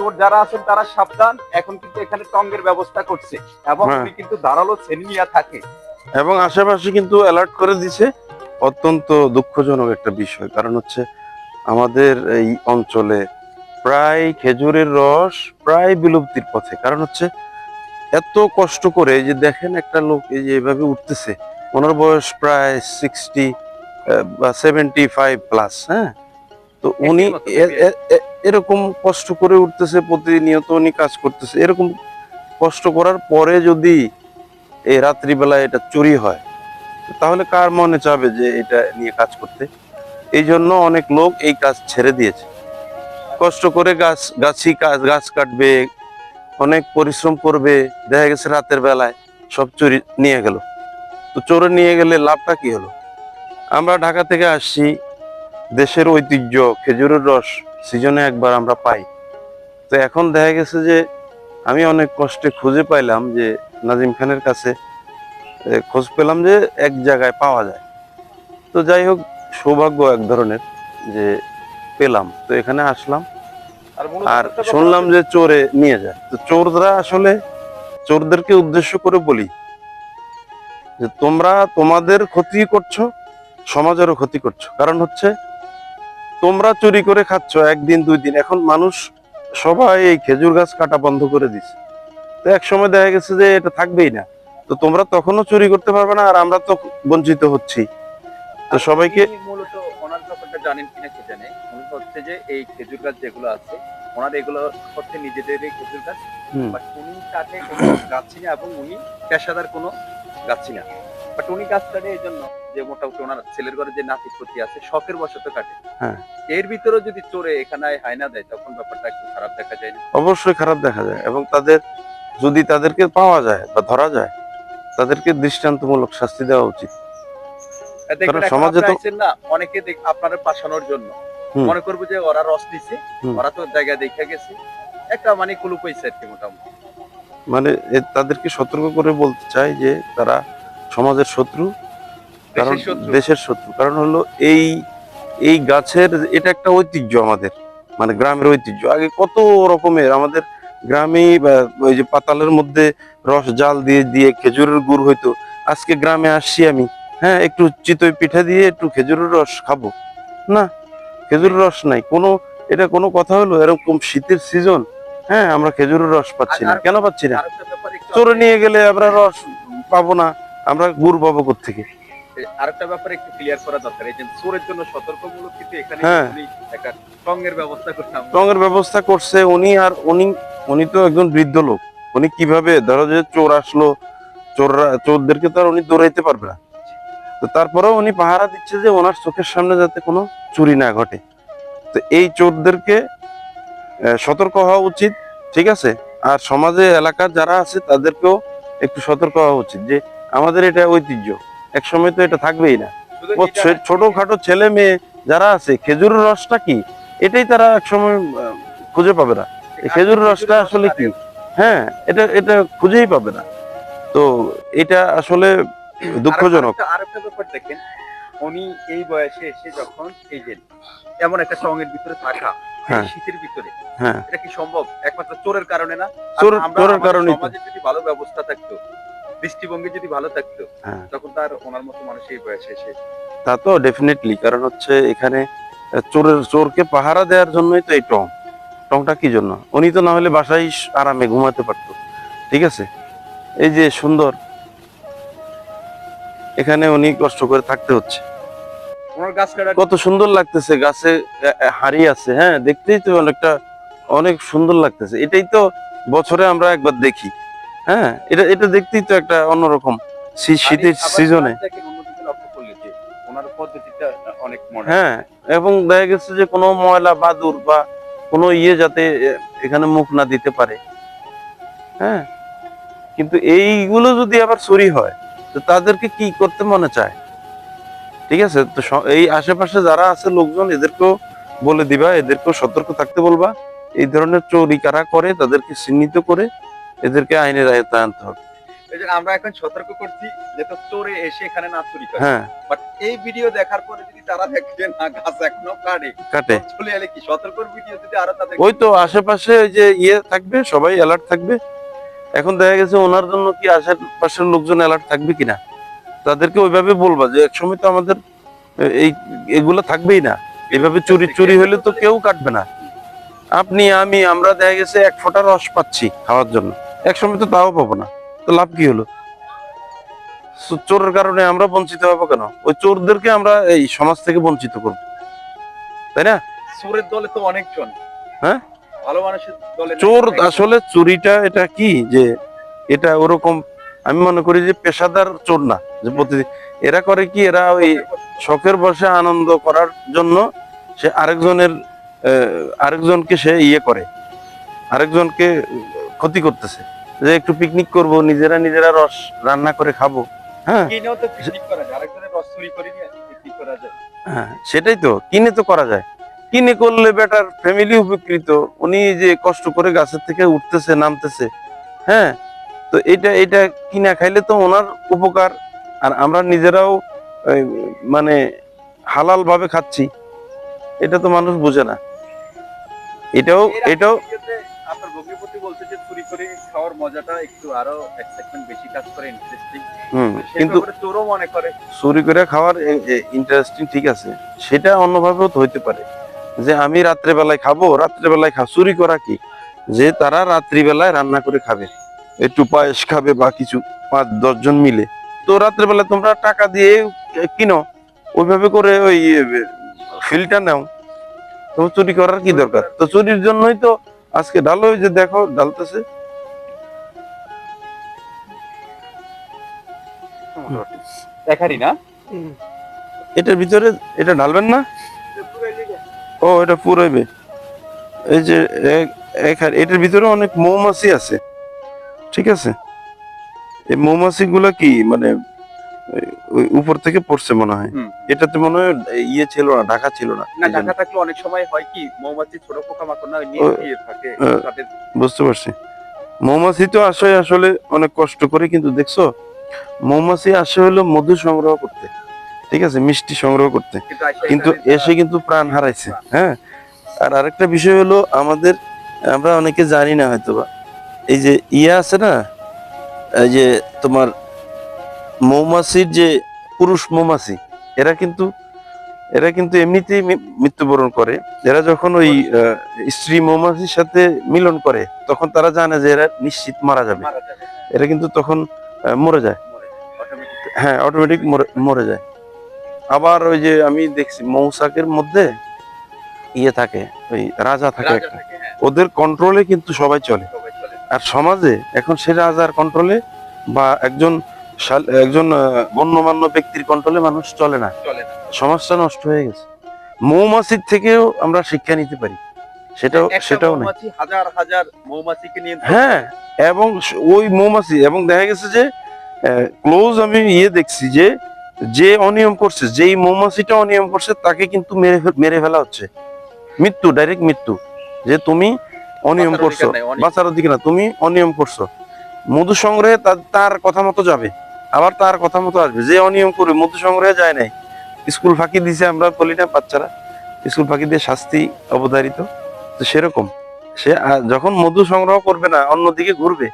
চোর যারা আছেন তারা সাবধান, এখন কিন্তু এখানে টঙ্গের ব্যবস্থা করছে এবং হ্যাঁ। উনি কিন্তু ধারালো ছেনি নিয়ে থাকে। এবং আশেপাশে কিন্তু অ্যালার্ট করে দিছে। অত্যন্ত দুঃখজনক একটা বিষয়, কারণ হচ্ছে আমাদের এই অঞ্চলে প্রায় খেজুরের রস প্রায় বিলুপ্তির পথে। কারণ হচ্ছে এত কষ্ট করে, এই যে দেখেন একটা লোক এই যে এভাবে উঠতেছে, ওনার বয়স প্রায় 60 বা 75 প্লাস। হ্যাঁ, তো উনি একটির মতো বেবি। এরকম কষ্ট করে উঠতেছে, প্রতিনিয়ত উনি কাজ করতেছে। এরকম কষ্ট করার পরে যদি এই রাত্রিবেলায় এটা চুরি হয়, তাহলে কার মনে চাবে যে এটা নিয়ে কাজ করতে? এই জন্য অনেক লোক এই কাজ ছেড়ে দিয়েছে। কষ্ট করে গাছ কাটবে, অনেক পরিশ্রম করবে, দেখা গেছে রাতের বেলায় সব চুরি নিয়ে গেল। তো চোরে নিয়ে গেলে লাভটা কি হলো? আমরা ঢাকা থেকে আসছি, দেশের ঐতিহ্য খেজুরের রস সিজনে একবার আমরা পাই। তো এখন দেখা গেছে যে আমি অনেক কষ্টে খুঁজে পাইলাম যে নাজিম খানের কাছে খোঁজ পেলাম যে এক জায়গায় পাওয়া যায়। তো যাই হোক, সৌভাগ্য এক ধরনের যে পেলাম। তো এখানে আসলাম, মূলত আর আরেকটা ব্যাপার শুনলাম আছে, যে চোরে নিয়ে যায়। তো চোররা আসলে, চোরদেরকে উদ্দেশ্য করে বলি যে তোমরা তোমাদের ক্ষতি করছো, সমাজেরও ক্ষতি করছো। কারণ হচ্ছে তোমরা চুরি করে খাচ্ছ একদিন দুই দিন, এখন মানুষ সবাই এই খেজুর গাছ কাটা বন্ধ করে দিচ্ছে। তো এক সময় দেখা গেছে যে এটা থাকবেই না। তো তোমরা তখনও চুরি করতে পারবে না, আর আমরা তো বঞ্চিত হচ্ছি। তো আর সবাইকে উনি মূলত ওনার ব্যাপারটা জানেন কিনা কে জানে, উনি হচ্ছে যে এই খেজুর গাছ যেগুলো আছে ওনার এগুলো হচ্ছে নিজেদেরই খেজুর গাছ, হুম, বাট উনি কাটে কোনো গাছই না এবং উনি পেশাদার কোনো গাছই না, বাট উনি গাছ কাটে এই জন্য যে মোটামুটি ওনার ছেলের ঘরে যে নাতি প্রতি আছে শখের বশত কাটে। হ্যাঁ, এর ভিতরেও যদি চোরে এখানে হায়না দেয় তখন ব্যাপারটা একটু খারাপ দেখা যায় না? অবশ্যই খারাপ দেখা যায়। এবং যদি তাদেরকে পাওয়া যায় বা ধরা যায়, তাদেরকে দৃষ্টান্তমূলক শাস্তি দেওয়া উচিত। কারণ দেখবেন এখন সমাজে আপনি তো আইছেন না, অনেকে আপনারা পাশানোর জন্য হুম, মনে করবো যে ওরা রস নিছে, হুম, ওরা তো জায়গা দেখে গেছে, একটা মানে কুলুপ হয়েছে আর কি মোটামুটি। মানে তাদেরকে সতর্ক করে বলতে চাই যে তারা সমাজের শত্রু, কারণ দেশের শত্রু। দেশের শত্রু। কারণ হলো এই এই গাছের, এটা একটা ঐতিহ্য আমাদের, মানে গ্রামের ঐতিহ্য। আগে কত রকমের আমাদের গ্রামে ওই যে পাতালের মধ্যে রস জাল দিয়ে দিয়ে খেজুরের গুড় হইতো। আজকে গ্রামে আসছি আমি, হ্যাঁ, একটু চিতই পিঠা দিয়ে একটু খেজুরের রস খাবো না, খেজুরের রস নাই কোনো। এটা কোনো কথা হলো? এরকম শীতের সিজন, হ্যাঁ, আমরা খেজুরের রস পাচ্ছি না। কেন পাচ্ছি না? আরেকটা ব্যাপার একটু চোরে নিয়ে গেলে আমরা রস পাবো না, আমরা গুড় পাবো কোত্থেকে? আরেকটা ব্যাপার একটু ক্লিয়ার করা দরকার, এই যে চোরের জন্য সতর্কমূলক কিন্তু এখানে হ্যাঁ, উনি একটা সঙ্গের ব্যবস্থা করতাম। রঙের ব্যবস্থা করছে উনি। আর উনি তো একজন বৃদ্ধ লোক। উনি কিভাবে, ধরো যে চোর আসলো, চোরদেরকে তো আর উনি দৌড়াইতে পারবে না। তো তারপরেও উনি পাহারা দিচ্ছে যে ওনার চোখের সামনে যাতে কোনো চুরি না ঘটে। তো এই চোরদেরকে সতর্ক হওয়া উচিত, ঠিক আছে? আর সমাজে এলাকার যারা আছে তাদেরকেও একটু সতর্ক হওয়া উচিত যে আমাদের এটা ঐতিহ্য, এক সময় তো এটা থাকবেই না। শুধু ও এটা ছোটখাটো ছেলে মেয়ে যারা আছে, খেজুরের রসটা কি, এটাই তারা এক সময় খুঁজে পাবে না। এই খেজুরের রসটা আসলে কি, হ্যাঁ, এটা এটা খুঁজেই পাবে না। তো এটা আসলে দুঃখজনক। আরেকটা ব্যাপার দেখেন, উনি এই বয়সে এসে যখন এই যে এমন একটা সঙ্গের ভিতরে থাকা, এই হ্যাঁ, শীতের ভিতরে, হ্যাঁ, এটা কি সম্ভব? একমাত্র চোরের কারণে না? আর আমরা চোরের আমাদের কারণেই তো। সমাজে যদি ভালো ব্যবস্থা থাকতো, দৃষ্টিভঙ্গি যদি ভালো থাকতো, হ্যাঁ, তখন তার ওনার মতো মানুষ এই বয়সে এসে তা তো ডেফিনেটলি। কারণ হচ্ছে এখানে চোরকে পাহারা দেওয়ার জন্যই তো এই টংটা কি জন্য? উনি তো না হলে বাসায় আরামে ঘুমাতে পারতো, ঠিক আছে? এই যে সুন্দর, এখানে উনি কষ্ট করে থাকতে হচ্ছে। ওনার গাছ কাটার কত সুন্দর লাগতেছে, গাছে হাড়ি আছে, হ্যাঁ, দেখতেই তো অনেক সুন্দর লাগতেছে। এটাই তো বছরে আমরা একবার দেখি। হ্যাঁ, এটা এটা দেখতেই তো একটা অন্যরকম শীতের আবার সিজনে। দেখেন অন্যদিকে লক্ষ্য করলে যে ওনার পদ্ধতিটা অনেক মডার্ন। হ্যাঁ, এবং দেখা গেছে যে কোনো ময়লা বাদুর বা কোনো যাতে এখানে মুখ না দিতে পারে। হ্যাঁ, কিন্তু এইগুলো যদি আবার চুরি হয়, তো তাদেরকে কি করতে মনে চায়? ঠিক আছে, তো এই আশেপাশে যারা আছে লোকজন, এদেরকেও বলে দিবা, এদেরকেও সতর্ক থাকতে বলবা। এই ধরনের চুরি কারা করে তাদেরকে চিহ্নিত করে এদেরকে আইনের আয়ত্তায় আনতে হবে। এই যে আমরা এখন সতর্ক করছি যে তো চোরে এসে এখানে না চুরি করে। হ্যাঁ বাট এই ভিডিও দেখার পরে যদি তারা দেখে না গাছ এখনো কাটে, কাটে। চলে এলে কি সতর্কর ভিডিও যদি আরো তাদের ওই তো আশেপাশে ওই যে ইয়ে থাকবে, সবাই অ্যালার্ট থাকবে। এখন দেখা গেছে ওনার জন্য কি আশেপাশের লোকজন অ্যালার্ট থাকবে কিনা, তাদেরকে ওইভাবে বলবা যে একসময় তো আমাদের এই এগুলো থাকবেই না, এইভাবে চুরি চুরি হলে তো কেউ কাটবে না। আপনি আমি আমরা দেখা গেছে এক ফোঁটা রস পাচ্ছি খাওয়ার জন্য, একসময় তো তাও পাবো না, তো লাভ কি হলো? চোরের কারণে আমরা বঞ্চিত হবো কেন? ওই চোরদেরকে আমরা এই সমাজ থেকে বঞ্চিত করবো, তাই না? চোরের দলে তো অনেকজন, হ্যাঁ, ভালো মানুষের দলে না, চোর একজন। আসলে চুরিটা এটা কি যে এটা ওরকম আমি মনে করি যে পেশাদার চোর না, যে প্রতিদিন এরা করে কি, এরা ওই শখের বসে আনন্দ করার জন্য সে আরেকজনকে সে ইয়ে করে, আরেকজনকে ক্ষতি করতেছে, যে একটু পিকনিক করব, নিজেরা রস রান্না করে খাবো। হ্যাঁ কিনেও তো পিকনিক করা যায়, আরেকজনের রস চুরি করে নিয়ে পিকনিক করা যায়। হ্যাঁ, সেটাই তো, কিনে তো করা যায়। কিনে করলে বেটার ফ্যামিলি উপকৃত, উনি যে কষ্ট করে গাছের থেকে উঠতেছে নামতেছে, হ্যাঁ, তো এটা কিনা খাইলে তো ওনার উপকার, আর আমরা নিজেরাও এই, মানে হালাল ভাবে খাচ্ছি, এটা তো মানুষ বোঝে না। এটাও এটাও আপনার ভগ্নিপতি বলছে যে চুরি করে খাওয়ার মজাটা একটু আরো এক্সাইটমেন্ট বেশি কাজ করে, ইন্টারেস্টিং। কিন্তু কিন্তু চোরও মনে করে চুরি করে খাওয়ার ইন্টারেস্টিং, ঠিক আছে, সেটা অন্যভাবেও তো হইতে পারে, যে আমি রাত্রেবেলায় খাবো, চুরি করা কি, যে তারা রাত্রিবেলায় রান্না করে খাবে, একটু পায়েস খাবে বা কিছু 5-10 জন মিলে, তো রাত্রেবেলায় তোমরা টাকা দিয়ে কিনো, ওইভাবে করে ওই ফিলটা নাও, তো চুরি করার কি দরকার? তো চুরির জন্যই তো আজকে ডালো, ওই যে দেখো ডালতেছে। দেখারই না। এটার ভিতরে এটা ঢালবেন না, ও এটা পুরাইবে। এই যে এটার ভিতরে অনেক মৌমাছি আছে, ঠিক আছে, এই মৌমাছি গুলা কি মানে ওই উপর থেকে পড়ছে মনে হয়, এটাতে মনে হয় ইয়ে ছিল না, ঢাকা ছিল না। না, ঢাকা থাকলে অনেক সময় হয় কি, মৌমাছি ছোট পোকামাকড় না নিয়ে দিয়ে থাকে তাদের। বুঝতে পারছি, মৌমাছি তো আসলে অনেক কষ্ট করে, কিন্তু দেখছো মৌমাছি আসে হলো মধু সংগ্রহ করতে, ঠিক আছে, মিষ্টি সংগ্রহ করতে, কিন্তু এসে কিন্তু প্রাণ হারাইছে। হ্যাঁ, আর আরেকটা বিষয় হলো আমরা অনেকে জানি না হয়তোবা, এই যে ইয়ে আছে না, এই যে তোমার মৌমাছির যে পুরুষ মৌমাছি, এরা কিন্তু এমনিতেই মৃত্যুবরণ করে। এরা যখন ওই স্ত্রী মৌমাছির সাথে মিলন করে, তখন তারা জানে যে এরা নিশ্চিত মারা যাবে, এরা কিন্তু তখন মরে যায়। হ্যাঁ, অটোমেটিক মরে যায়। আবার ওই যে আমি দেখছি মৌচাকের মধ্যে ইয়ে থাকে, ওই রাজা থাকে একটা, ওদের কন্ট্রোলে কিন্তু সবাই চলে। আর সমাজে এখন সে রাজার কন্ট্রোলে বা একজন গণ্যমান্য ব্যক্তির কন্ট্রোলে মানুষ চলে না, সমাজটা নষ্ট হয়ে গেছে। মৌমাছির থেকেও আমরা শিক্ষা নিতে পারি, সেটাও নেই। হাজার হাজার মৌমাছিকে নিয়ে, হ্যাঁ, এবং ওই মৌমাছি, এবং দেখা গেছে যে ক্লোজ আমি দেখছি যে যে অনিয়ম করছে, যেই মৌমাছিটা অনিয়ম করছে তাকে কিন্তু মেরে ফেলা হচ্ছে, মৃত্যু, ডাইরেক্ট মৃত্যু, যে তুমি অনিয়ম করছো, বাঁচার অধিকার না, তুমি অনিয়ম করছো। মধু সংগ্রহে তার কথা মতো যাবে, আবার তার কথা মতো আসবে। যে অনিয়ম করে মধু সংগ্রহে যায় নাই, স্কুল ফাঁকি দিছে, আমরা বলি না বাচ্চারা স্কুল ফাঁকি দিয়ে শাস্তি অবধারিত, তো সেরকম সে যখন মধু সংগ্রহ করবে না, অন্যদিকে ঘুরবে,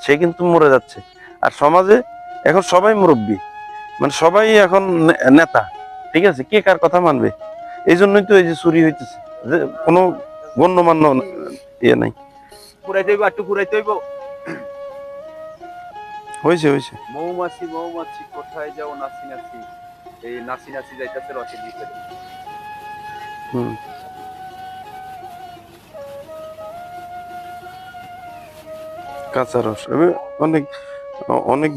সে কিন্তু মরে যাচ্ছে। আর সমাজে এখন সবাই মুরব্বী, মানে সবাই এখন নেতা, ঠিক আছে, কে কার কথা মানবে? এই জন্যই তো এই যে চুরি হইতেছে, যে কোনো গণ্যমান্য ইয়ে নাই। পুরাইতে হইব, একটু পুরাইতে হইব। হয়েছে মৌমাছি কোথায় যাও নাচি নাচি, এই নাচি নাচি যাইতাছে রসের ভিতরে। কাঁচা রস আমি অনেক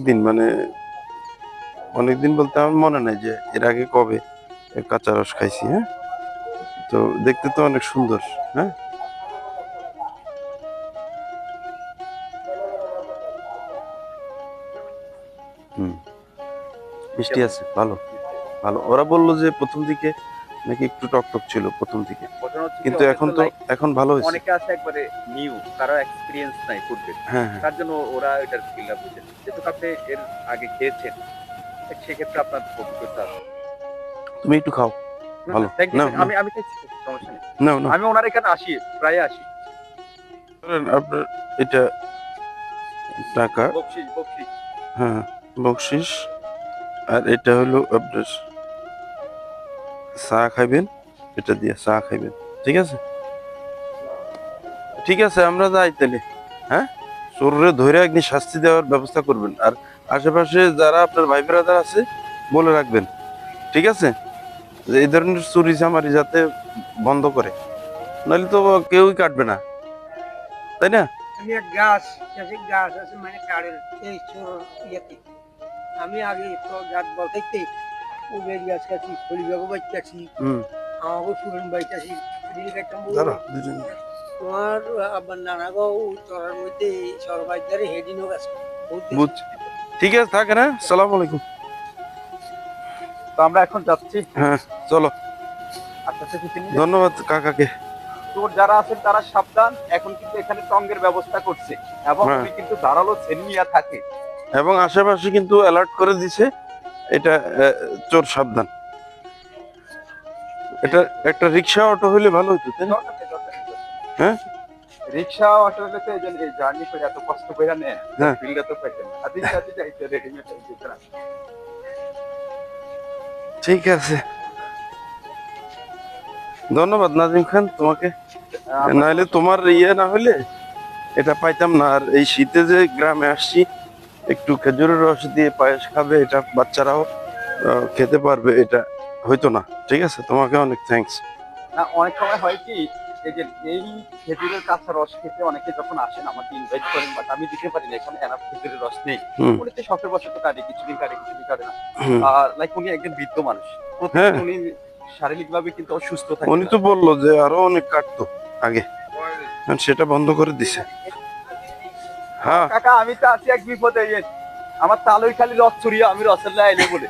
দিন বলতে আমার মনে নাই যে এর আগে কবে কাঁচা রস খাইছি। হ্যাঁ, তো দেখতে তো অনেক সুন্দর। হ্যাঁ, মিষ্টি আছে, ভালো। ওরা বললো যে প্রথম দিকে নাকি একটু টকটক ছিল প্রথম দিকে, ঘটনা হচ্ছে কি, কিন্তু এখন তো like এখন ভালো হয়েছে। অনেকে আছে একবারে নিউ, কারো এক্সপিরিয়েন্স নাই ফুডে, হ্যাঁ হ্যাঁ, তার জন্য ওরা এটার ফিলটা বুঝে না। যেহেতু আপনি এর আগে খেয়েছেন, সেক্ষেত্রে আপনার অভিজ্ঞতা আছে। তুমি একটু খাও। ভালো। Thank you, now, thank you। নাও। আমি আমি খাইছি, সমস্যা নেই। নাও নাও, আমি ওনার এখানে আসি, প্রায় আসি। ধরেন আপনার এটা টাকা, বকশিস বকশিস। হ্যাঁ বকশিস, আর এটা হলো আপনার চা খাইবেন, এটা দিয়ে চা খাইবেন, ঠিক আছে? ঠিক আছে, আমরা যাই তাহলে। হ্যাঁ, চোররে ধরে একদিন শাস্তি দেওয়ার ব্যবস্থা করবেন, আর আশেপাশে যারা আপনার ভাই ব্রাদার আছে বলে রাখবেন, ঠিক আছে, যে এই ধরনের চুরি চামারি যাতে বন্ধ করে, নাহলে তো কেউই কাটবে না, তাই না? আমি এক গাছ গাছ আছে মানে কাঠের এই ছোট ইয়েতে আমি আগে তো গাছ বলতে উবের গাছ কাছি ফলিবাগো বাইতেছি হুম, আমাকে সুরন বাইতেছি দাঁড়া, দুজন। তোমার আবার নানা গো চড়ার মধ্যে সরবাইদারে হেডিনও গাছ বুঝছি, ঠিক আছে, থাকেন। হ্যাঁ, সালাম আলাইকুম। তো আমরা এখন যাচ্ছি। হ্যাঁ, চলো, আচ্ছা আচ্ছা, টিফিন নিয়ে। ধন্যবাদ কাকাকে। চোর যারা আছেন তারা সাবধান, এখন কিন্তু এখানে টঙ্গের ব্যবস্থা করছে, এবং হ্যাঁ। উনি কিন্তু ধারালো ছেনিয়া থাকে। এবং আশেপাশে কিন্তু অ্যালার্ট করে দিছে, এটা চোর সাবধান। এটা একটা রিক্সা অটো হইলে ভালো হতো, তাই না? হ্যাঁ? রিক্সা অটো হলে তো এই যে এই জার্নি করে এত কষ্ট করে নেন, হ্যাঁ। বিলটা তো পাইতেন না। আদি আদি যাইতে রেডিমেড দিতে না। ঠিক আছে, ধন্যবাদ নাজিম খান তোমাকে। নাহলে তোমার ইয়ে না হলে এটা পাইতাম না। আর এই শীতে যে গ্রামে আসছি, একটু খেজুরের রস দিয়ে পায়েস খাবে, এটা বাচ্চারাও খেতে পারবে, এটা হইতো না। ঠিক আছে, তোমাকে অনেক থ্যাঙ্কস। না, অনেক সময় হয় কি, এই যে এই খেজুরের কাঁচা রস খেতে অনেকে যখন আসেন আমাকে ইনভাইট করেন, বাট আমি দিতে পারি না, এখানে এনাফ খেজুরের রস নেই। হুম, উনি তো শখের বশত কাটে, কিছুদিন কাটে কিছুদিন কাটে না। হুম। আর লাইক উনি একজন বৃদ্ধ মানুষ, হ্যাঁ। উনি শারীরিক ভাবে কিন্তু অসুস্থ থাকে। উনি তো বললো যে আরো অনেক কাটতো আগে, এখন সেটা বন্ধ করে দিছে। হ্যাঁ, কাকা আমি তো আছি এক বিপদে, আমার তালুই খালি রস ছড়িয়ে আমি রসের লাইলে বলে